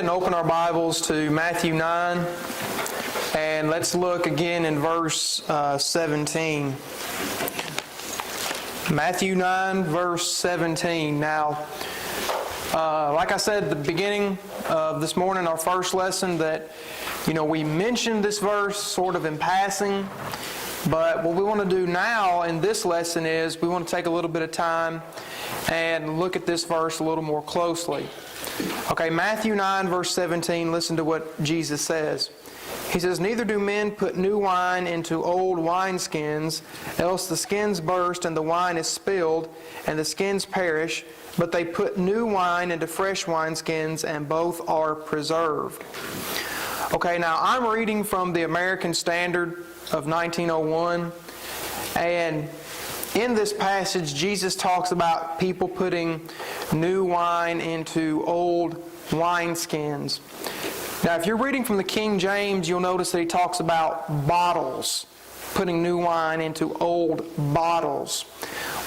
and open our Bibles to Matthew 9, and let's look again in verse 17. Matthew 9, verse 17. Now, like I said at the beginning of this morning, our first lesson, that, we mentioned this verse sort of in passing, but what we want to do now in this lesson is we want to take a little bit of time and look at this verse a little more closely. Okay, Matthew 9, verse 17, listen to what Jesus says. He says, "Neither do men put new wine into old wineskins, else the skins burst and the wine is spilled, and the skins perish. But they put new wine into fresh wineskins, and both are preserved." Okay, now I'm reading from the American Standard of 1901, and in this passage, Jesus talks about people putting new wine into old wineskins. Now, if you're reading from the King James, you'll notice that he talks about bottles, putting new wine into old bottles.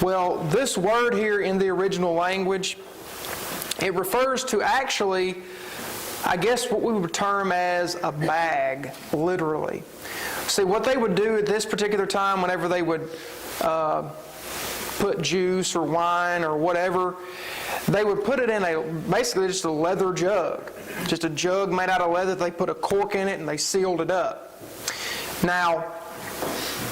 Well, this word here in the original language, it refers to actually, I guess, what we would term as a bag, literally. See, what they would do at this particular time, whenever they would put juice or wine or whatever, they would put it in basically just a leather jug. Just a jug made out of leather. They put a cork in it and they sealed it up. Now,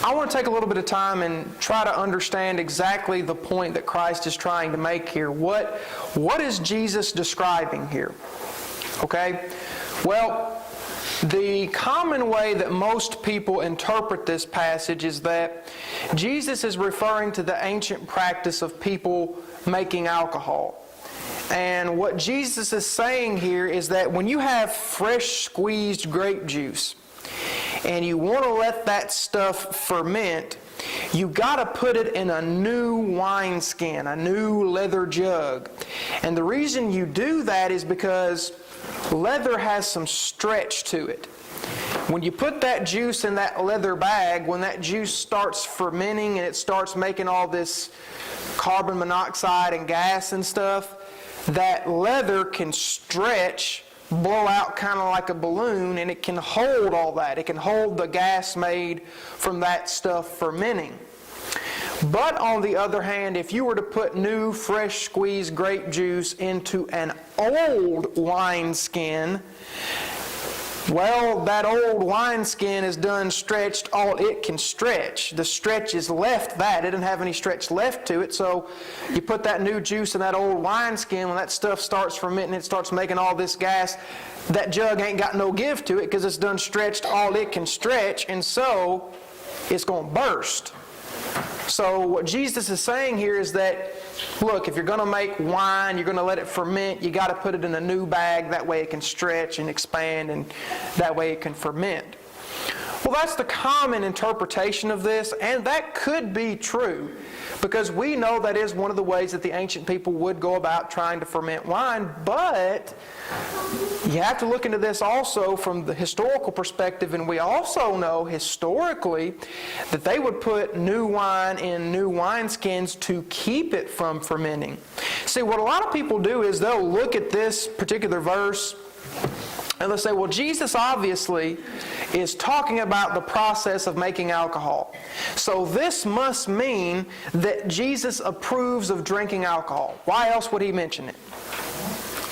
I want to take a little bit of time and try to understand exactly the point that Christ is trying to make here. What is Jesus describing here? Okay? Well, the common way that most people interpret this passage is that Jesus is referring to the ancient practice of people making alcohol. And what Jesus is saying here is that when you have fresh squeezed grape juice and you want to let that stuff ferment, you got to put it in a new wineskin, a new leather jug. And the reason you do that is because leather has some stretch to it. When you put that juice in that leather bag, when that juice starts fermenting and it starts making all this carbon monoxide and gas and stuff, that leather can stretch, blow out kind of like a balloon, and it can hold all that. It can hold the gas made from that stuff fermenting. But on the other hand, if you were to put new, fresh squeezed grape juice into an old wineskin, well, that old wineskin is done stretched all it can stretch. The stretch is left that. It didn't have any stretch left to it. So you put that new juice in that old wineskin, when that stuff starts fermenting, it starts making all this gas, that jug ain't got no give to it because it's done stretched all it can stretch, and so it's going to burst. So what Jesus is saying here is that, look, if you're going to make wine, you're going to let it ferment, you got to put it in a new bag. That way it can stretch and expand, and that way it can ferment. Well, that's the common interpretation of this, and that could be true, because we know that is one of the ways that the ancient people would go about trying to ferment wine. But you have to look into this also from the historical perspective, and we also know historically that they would put new wine in new wineskins to keep it from fermenting. See, what a lot of people do is they'll look at this particular verse and they'll say, well, Jesus obviously is talking about the process of making alcohol. So this must mean that Jesus approves of drinking alcohol. Why else would he mention it?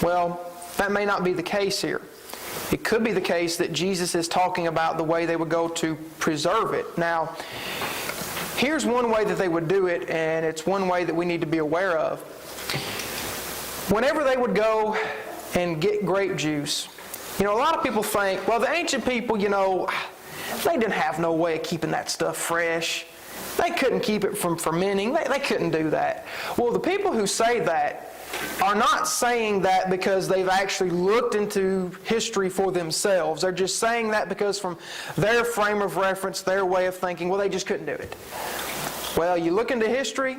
Well, that may not be the case here. It could be the case that Jesus is talking about the way they would go to preserve it. Now, here's one way that they would do it, and it's one way that we need to be aware of. Whenever they would go and get grape juice, a lot of people think, well, the ancient people, they didn't have no way of keeping that stuff fresh. They couldn't keep it from fermenting. They couldn't do that. Well, the people who say that are not saying that because they've actually looked into history for themselves. They're just saying that because from their frame of reference, their way of thinking, well, they just couldn't do it. Well, you look into history,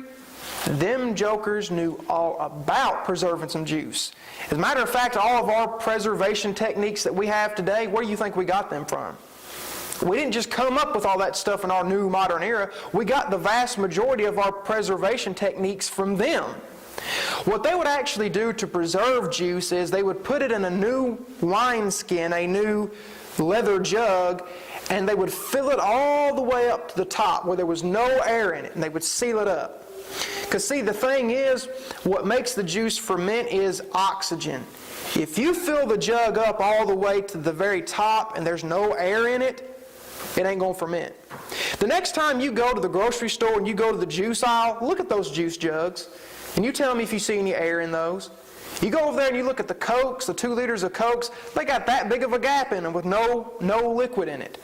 them jokers knew all about preserving some juice. As a matter of fact, all of our preservation techniques that we have today, where do you think we got them from? We didn't just come up with all that stuff in our new modern era. We got the vast majority of our preservation techniques from them. What they would actually do to preserve juice is they would put it in a new wineskin, a new leather jug, and they would fill it all the way up to the top where there was no air in it, and they would seal it up. Because see, the thing is, what makes the juice ferment is oxygen. If you fill the jug up all the way to the very top and there's no air in it, it ain't going to ferment. The next time you go to the grocery store and you go to the juice aisle, look at those juice jugs, and you tell me if you see any air in those. You go over there and you look at the Cokes, the 2 liters of Cokes, they got that big of a gap in them with no liquid in it.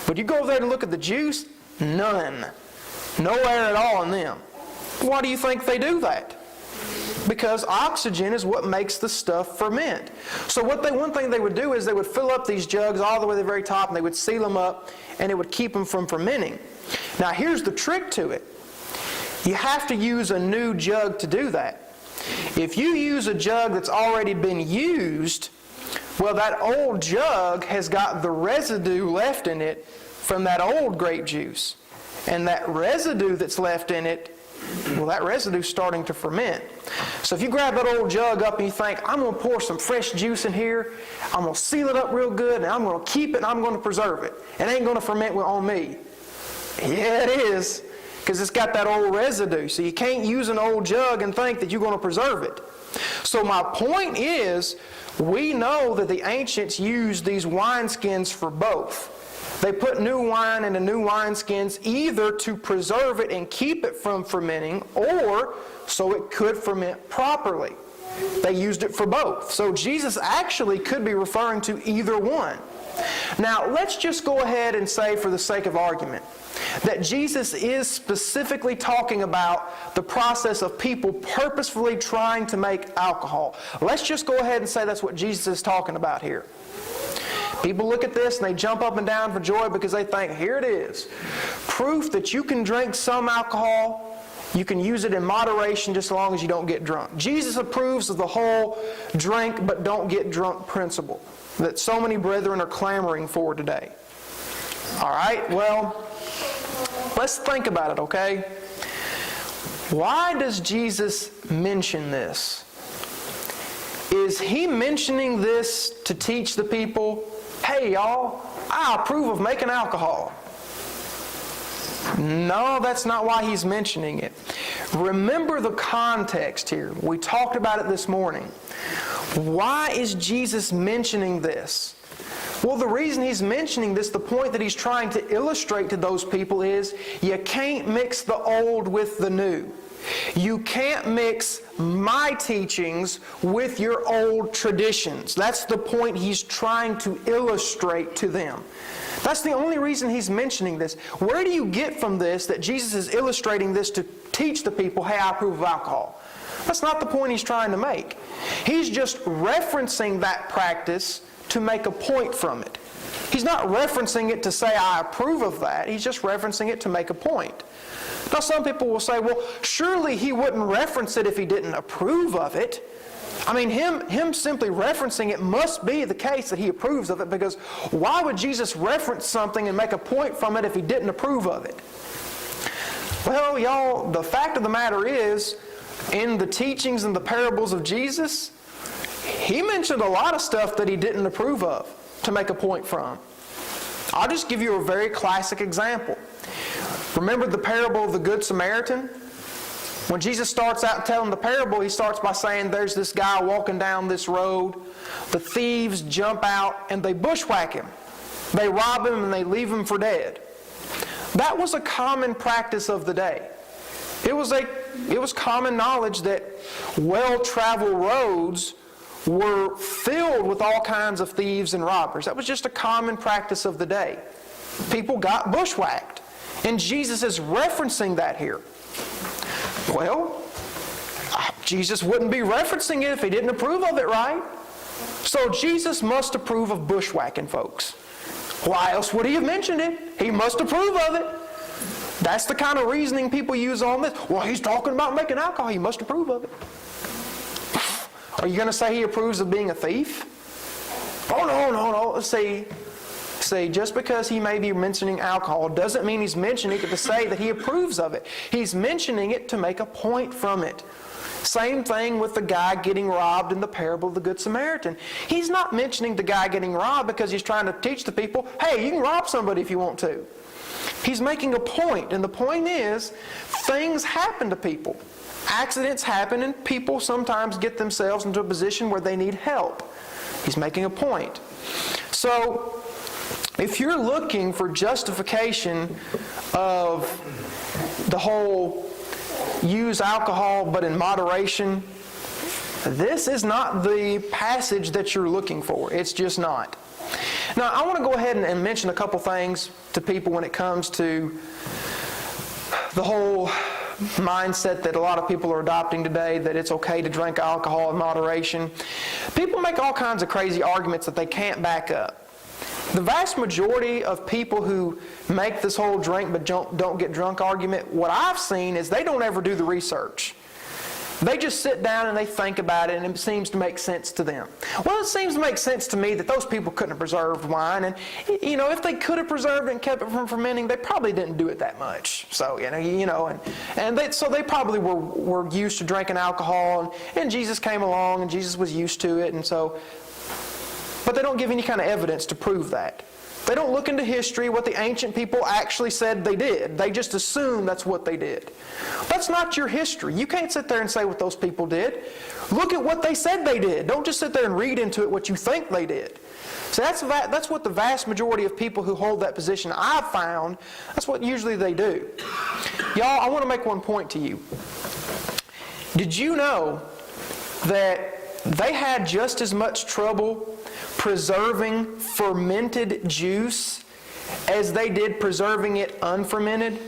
But you go over there and look at the juice, none. No air at all in them. Why do you think they do that? Because oxygen is what makes the stuff ferment. So one thing they would do is they would fill up these jugs all the way to the very top, and they would seal them up, and it would keep them from fermenting. Now here's the trick to it. You have to use a new jug to do that. If you use a jug that's already been used, well, that old jug has got the residue left in it from that old grape juice. And that residue that's left in it, well, that residue's starting to ferment. So if you grab that old jug up and you think, I'm going to pour some fresh juice in here, I'm going to seal it up real good, and I'm going to keep it, and I'm going to preserve it. It ain't going to ferment on me. Yeah, it is, because it's got that old residue. So you can't use an old jug and think that you're going to preserve it. So my point is, we know that the ancients used these wineskins for both. They put new wine into new wineskins either to preserve it and keep it from fermenting, or so it could ferment properly. They used it for both. So Jesus actually could be referring to either one. Now, let's just go ahead and say, for the sake of argument, that Jesus is specifically talking about the process of people purposefully trying to make alcohol. Let's just go ahead and say that's what Jesus is talking about here. People look at this and they jump up and down for joy because they think, here it is. Proof that you can drink some alcohol, you can use it in moderation just as long as you don't get drunk. Jesus approves of the whole drink but don't get drunk principle that so many brethren are clamoring for today. All right, well, let's think about it, okay? Why does Jesus mention this? Is he mentioning this to teach the people, hey y'all, I approve of making alcohol? No, that's not why he's mentioning it. Remember the context here. We talked about it this morning. Why is Jesus mentioning this? Well, the reason he's mentioning this, the point that he's trying to illustrate to those people is, you can't mix the old with the new. You can't mix my teachings with your old traditions. That's the point he's trying to illustrate to them. That's the only reason he's mentioning this. Where do you get from this that Jesus is illustrating this to teach the people, hey, I approve of alcohol? That's not the point he's trying to make. He's just referencing that practice to make a point from it. He's not referencing it to say, I approve of that. He's just referencing it to make a point. Now, some people will say, well, surely he wouldn't reference it if he didn't approve of it. I mean, him simply referencing it must be the case that he approves of it, because why would Jesus reference something and make a point from it if he didn't approve of it? Well, y'all, the fact of the matter is, in the teachings and the parables of Jesus, he mentioned a lot of stuff that he didn't approve of to make a point from. I'll just give you a very classic example. Remember the parable of the Good Samaritan? When Jesus starts out telling the parable, he starts by saying there's this guy walking down this road. The thieves jump out and they bushwhack him. They rob him and they leave him for dead. That was a common practice of the day. It was common knowledge that well-traveled roads were filled with all kinds of thieves and robbers. That was just a common practice of the day. People got bushwhacked. And Jesus is referencing that here. Well, Jesus wouldn't be referencing it if he didn't approve of it, right? So Jesus must approve of bushwhacking folks. Why else would he have mentioned it? He must approve of it. That's the kind of reasoning people use on this. Well, he's talking about making alcohol. He must approve of it. Are you going to say he approves of being a thief? Oh, no. See, just because he may be mentioning alcohol doesn't mean he's mentioning it to say that he approves of it. He's mentioning it to make a point from it. Same thing with the guy getting robbed in the parable of the Good Samaritan. He's not mentioning the guy getting robbed because he's trying to teach the people, hey, you can rob somebody if you want to. He's making a point, and the point is, things happen to people. Accidents happen, and people sometimes get themselves into a position where they need help. He's making a point. So, if you're looking for justification of the whole use alcohol but in moderation, this is not the passage that you're looking for. It's just not. Now, I want to go ahead and mention a couple things to people when it comes to the whole mindset that a lot of people are adopting today, that it's okay to drink alcohol in moderation. People make all kinds of crazy arguments that they can't back up. The vast majority of people who make this whole drink but don't get drunk argument, what I've seen is they don't ever do the research. They just sit down and they think about it, and it seems to make sense to them. Well, it seems to make sense to me that those people couldn't have preserved wine, and if they could have preserved it and kept it from fermenting, they probably didn't do it that much. So so they probably were used to drinking alcohol, and Jesus came along and Jesus was used to it, and so. But they don't give any kind of evidence to prove that. They don't look into history, what the ancient people actually said they did. They just assume that's what they did. That's not your history. You can't sit there and say what those people did. Look at what they said they did. Don't just sit there and read into it what you think they did. So that's what the vast majority of people who hold that position I've found, that's what usually they do. Y'all, I want to make one point to you. Did you know that they had just as much trouble preserving fermented juice as they did preserving it unfermented?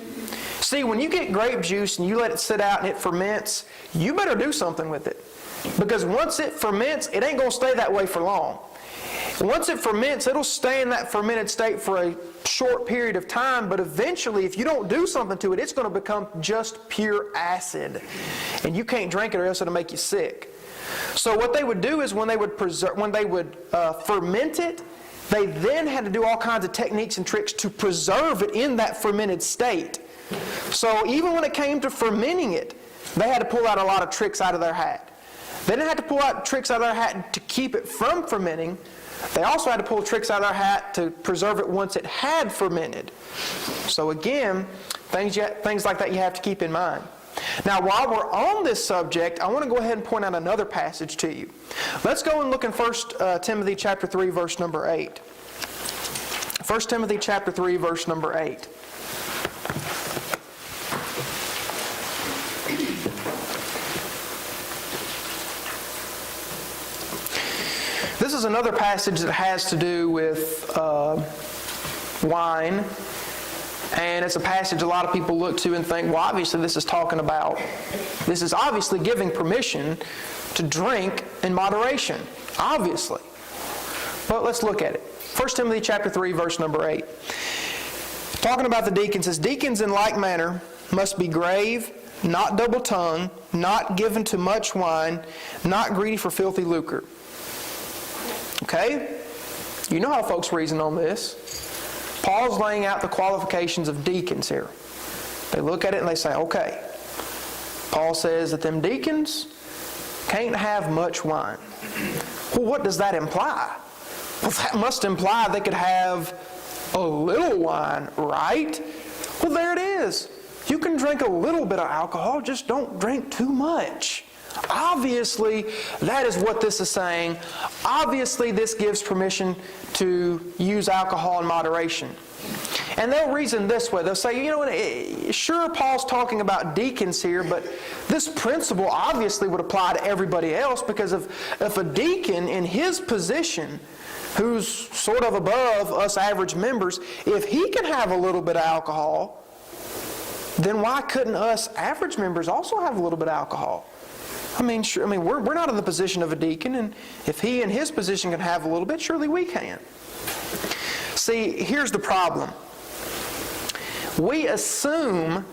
See, when you get grape juice and you let it sit out and it ferments, you better do something with it. Because once it ferments, it ain't going to stay that way for long. Once it ferments, it'll stay in that fermented state for a short period of time, but eventually, if you don't do something to it, it's going to become just pure acid. And you can't drink it or else it'll make you sick. So what they would do is when they would ferment it, they then had to do all kinds of techniques and tricks to preserve it in that fermented state. So even when it came to fermenting it, they had to pull out a lot of tricks out of their hat. They didn't have to pull out tricks out of their hat to keep it from fermenting. They also had to pull tricks out of their hat to preserve it once it had fermented. So again, things like that you have to keep in mind. Now, while we're on this subject, I want to go ahead and point out another passage to you. Let's go and look in 1 Timothy chapter 3, verse number 8. 1 Timothy chapter 3, verse number 8. This is another passage that has to do with wine. And it's a passage a lot of people look to and think, well, obviously this is obviously giving permission to drink in moderation. Obviously. But let's look at it. 1 Timothy chapter 3, verse number 8. Talking about the deacons, says, deacons in like manner must be grave, not double-tongued, not given to much wine, not greedy for filthy lucre. Okay? You know how folks reason on this. Paul's laying out the qualifications of deacons here. They look at it and they say, okay, Paul says that them deacons can't have much wine. Well, what does that imply? Well, that must imply they could have a little wine, right? Well, there it is. You can drink a little bit of alcohol, just don't drink too much. Obviously, that is what this is saying. Obviously, this gives permission to use alcohol in moderation. And they'll reason this way. They'll say, sure, Paul's talking about deacons here, but this principle obviously would apply to everybody else, because if a deacon in his position, who's sort of above us average members, if he can have a little bit of alcohol, then why couldn't us average members also have a little bit of alcohol? We're not in the position of a deacon, and if he in his position can have a little bit, surely we can. See, here's the problem. We assume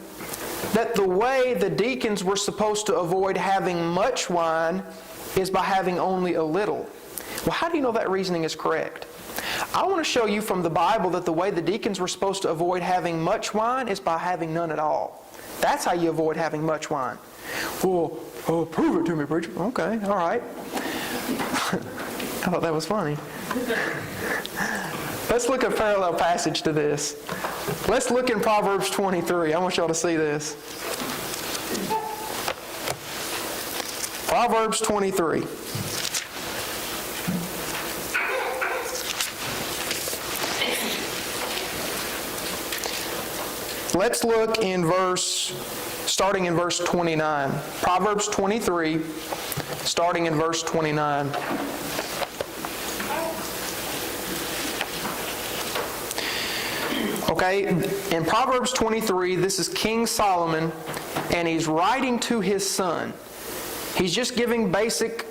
that the way the deacons were supposed to avoid having much wine is by having only a little. Well, how do you know that reasoning is correct? I want to show you from the Bible that the way the deacons were supposed to avoid having much wine is by having none at all. That's how you avoid having much wine. Well, Oh, prove it to me, preacher. Okay, all right. I thought that was funny. Let's look at a parallel passage to this. Let's look in Proverbs 23. I want y'all to see this. Proverbs 23. Let's look in starting in verse 29. Proverbs 23, starting in verse 29. Okay, in Proverbs 23, this is King Solomon, and he's writing to his son. He's just giving basic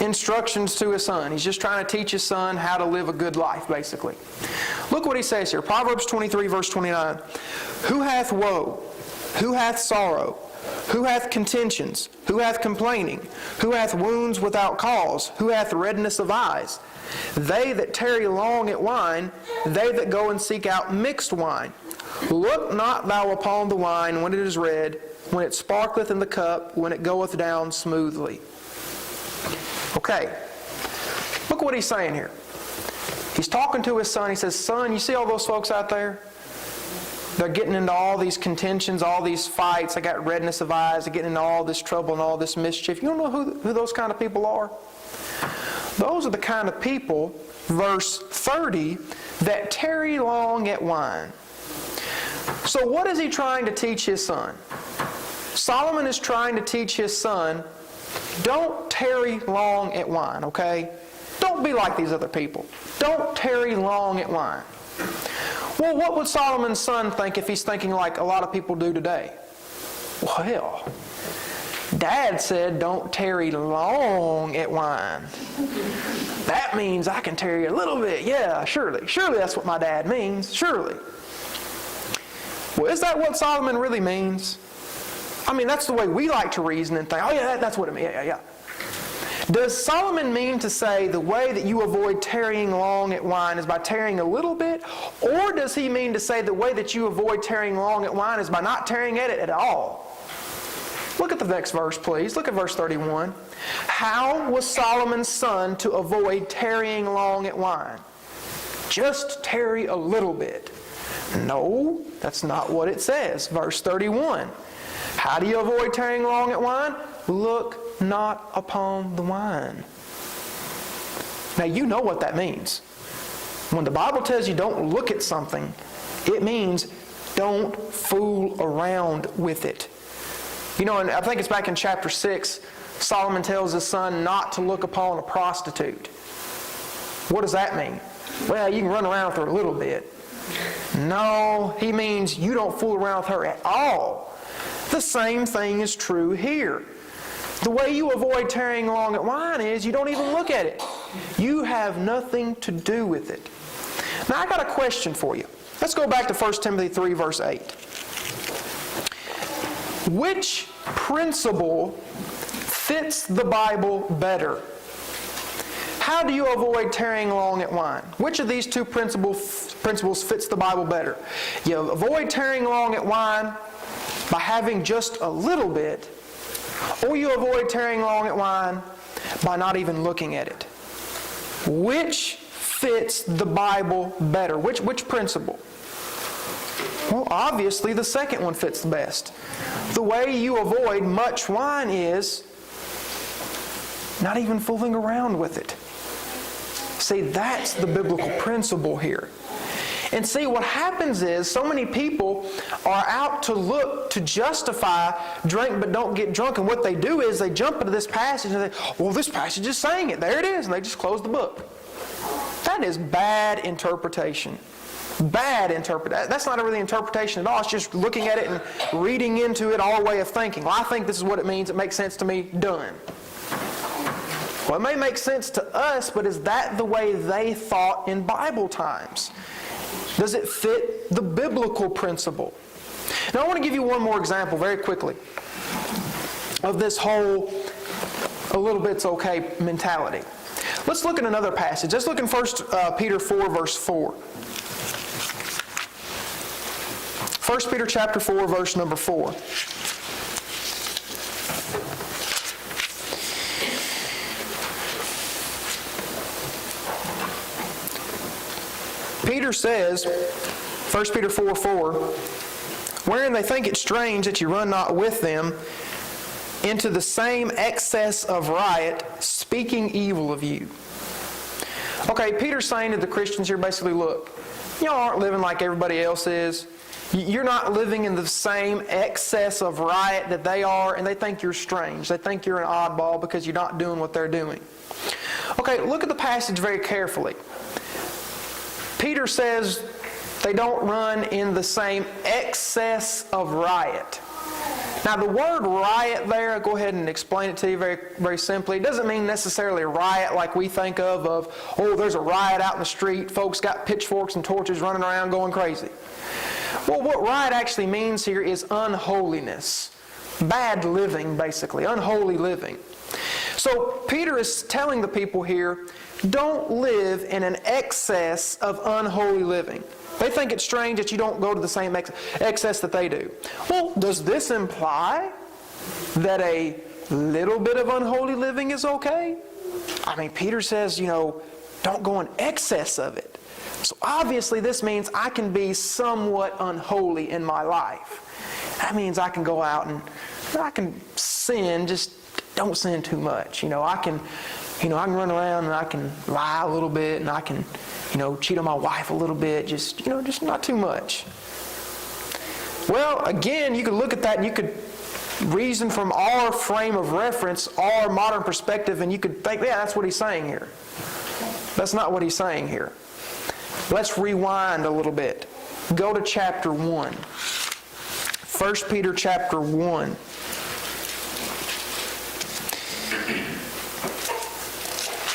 instructions to his son. He's just trying to teach his son how to live a good life, basically. Look what he says here. Proverbs 23, verse 29. Who hath woe? Who hath sorrow? Who hath contentions? Who hath complaining? Who hath wounds without cause? Who hath redness of eyes? They that tarry long at wine, they that go and seek out mixed wine. Look not thou upon the wine when it is red, when it sparkleth in the cup, when it goeth down smoothly. Okay, look what he's saying here. He's talking to his son. He says, son, you see all those folks out there? They're getting into all these contentions, all these fights. They got redness of eyes. They're getting into all this trouble and all this mischief. You don't know who those kind of people are? Those are the kind of people, verse 30, that tarry long at wine. So what is he trying to teach his son? Solomon is trying to teach his son, don't tarry long at wine, okay? Don't be like these other people. Don't tarry long at wine. Well, what would Solomon's son think if he's thinking like a lot of people do today? Well, Dad said don't tarry long at wine. That means I can tarry a little bit. Yeah, surely. Surely that's what my dad means. Surely. Well, is that what Solomon really means? I mean, that's the way we like to reason and think, oh yeah, that's what it means. Yeah. Does Solomon mean to say the way that you avoid tarrying long at wine is by tarrying a little bit? Or does he mean to say the way that you avoid tarrying long at wine is by not tarrying at it at all? Look at the next verse, please. Look at verse 31. How was Solomon's son to avoid tarrying long at wine? Just tarry a little bit. No, that's not what it says. Verse 31. How do you avoid tarrying long at wine? Look not upon the wine. Now you know what that means. When the Bible tells you don't look at something, it means don't fool around with it. You know, and I think it's back in chapter 6, Solomon tells his son not to look upon a prostitute. What does that mean? Well, you can run around with her a little bit. No, he means you don't fool around with her at all. The same thing is true here. The way you avoid tarrying long at wine is you don't even look at it. You have nothing to do with it. Now, I got a question for you. Let's go back to 1 Timothy 3, verse 8. Which principle fits the Bible better? How do you avoid tarrying long at wine? Which of these two principles fits the Bible better? You avoid tarrying long at wine by having just a little bit, or you avoid tarrying long at wine by not even looking at it. Which fits the Bible better? Which principle? Well, obviously the second one fits the best. The way you avoid much wine is not even fooling around with it. See, that's the biblical principle here. And see, what happens is so many people are out to look to justify drink but don't get drunk. And what they do is they jump into this passage and they, well, this passage is saying it. There it is. And they just close the book. That is bad interpretation. Bad interpretation. That's not really interpretation at all. It's just looking at it and reading into it our way of thinking. Well, I think this is what it means. It makes sense to me. Done. Well, it may make sense to us, but is that the way they thought in Bible times? Does it fit the biblical principle? Now, I want to give you one more example very quickly of this whole a little bit's okay mentality. Let's look at another passage. Let's look in 1 Peter 4, verse 4. 1 Peter chapter 4, verse number 4. Peter says, 1 Peter 4:4, wherein they think it strange that you run not with them into the same excess of riot, speaking evil of you. Okay, Peter's saying to the Christians here basically, look, y'all aren't living like everybody else is. You're not living in the same excess of riot that they are, and they think you're strange. They think you're an oddball because you're not doing what they're doing. Okay, look at the passage very carefully. Peter says they don't run in the same excess of riot. Now, the word riot there, I'll go ahead and explain it to you very, very simply. It doesn't mean necessarily a riot like we think of, oh, there's a riot out in the street, folks got pitchforks and torches running around going crazy. Well, what riot actually means here is unholiness. Bad living, basically. Unholy living. So, Peter is telling the people here, don't live in an excess of unholy living. They think it's strange that you don't go to the same excess that they do. Well, does this imply that a little bit of unholy living is okay? I mean, Peter says, don't go in excess of it. So obviously this means I can be somewhat unholy in my life. That means I can go out and I can sin, just don't sin too much. I can run around and I can lie a little bit and I can cheat on my wife a little bit, just not too much. Well, again, you could look at that and you could reason from our frame of reference, our modern perspective, and you could think, yeah, that's what he's saying here. That's not what he's saying here. Let's rewind a little bit. Go to chapter 1. 1 Peter chapter 1.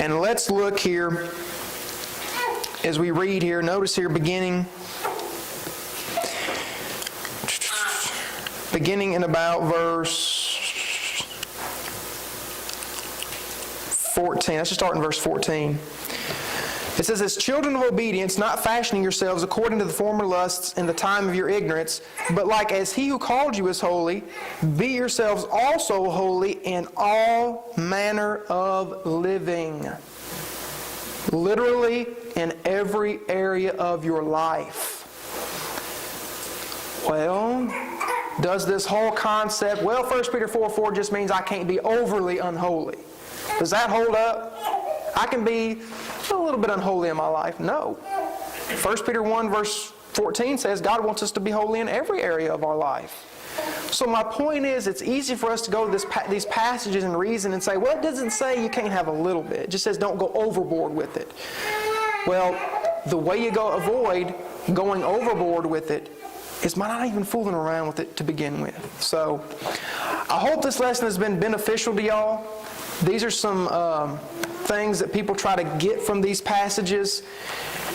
And let's look here as we read here. Notice here beginning in about verse 14. Let's just start in verse 14. It says, as children of obedience, not fashioning yourselves according to the former lusts in the time of your ignorance, but like as he who called you is holy, be yourselves also holy in all manner of living. Literally in every area of your life. Well, does this whole concept, 1 Peter 4:4 just means I can't be overly unholy. Does that hold up? I can be a little bit unholy in my life. No. 1 Peter 1 verse 14 says God wants us to be holy in every area of our life. So my point is, it's easy for us to go to these passages and reason and say, well, it doesn't say you can't have a little bit. It just says don't go overboard with it. Well, the way you avoid going overboard with it is by not even fooling around with it to begin with. So I hope this lesson has been beneficial to y'all. These are some things that people try to get from these passages.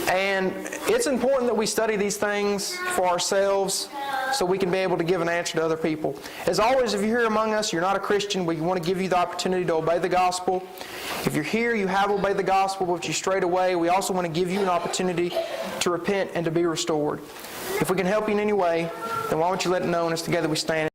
And it's important that we study these things for ourselves so we can be able to give an answer to other people. As always, if you're here among us, you're not a Christian, we want to give you the opportunity to obey the gospel. If you're here, you have obeyed the gospel, but you strayed away, we also want to give you an opportunity to repent and to be restored. If we can help you in any way, then why don't you let it know, and as together we stand.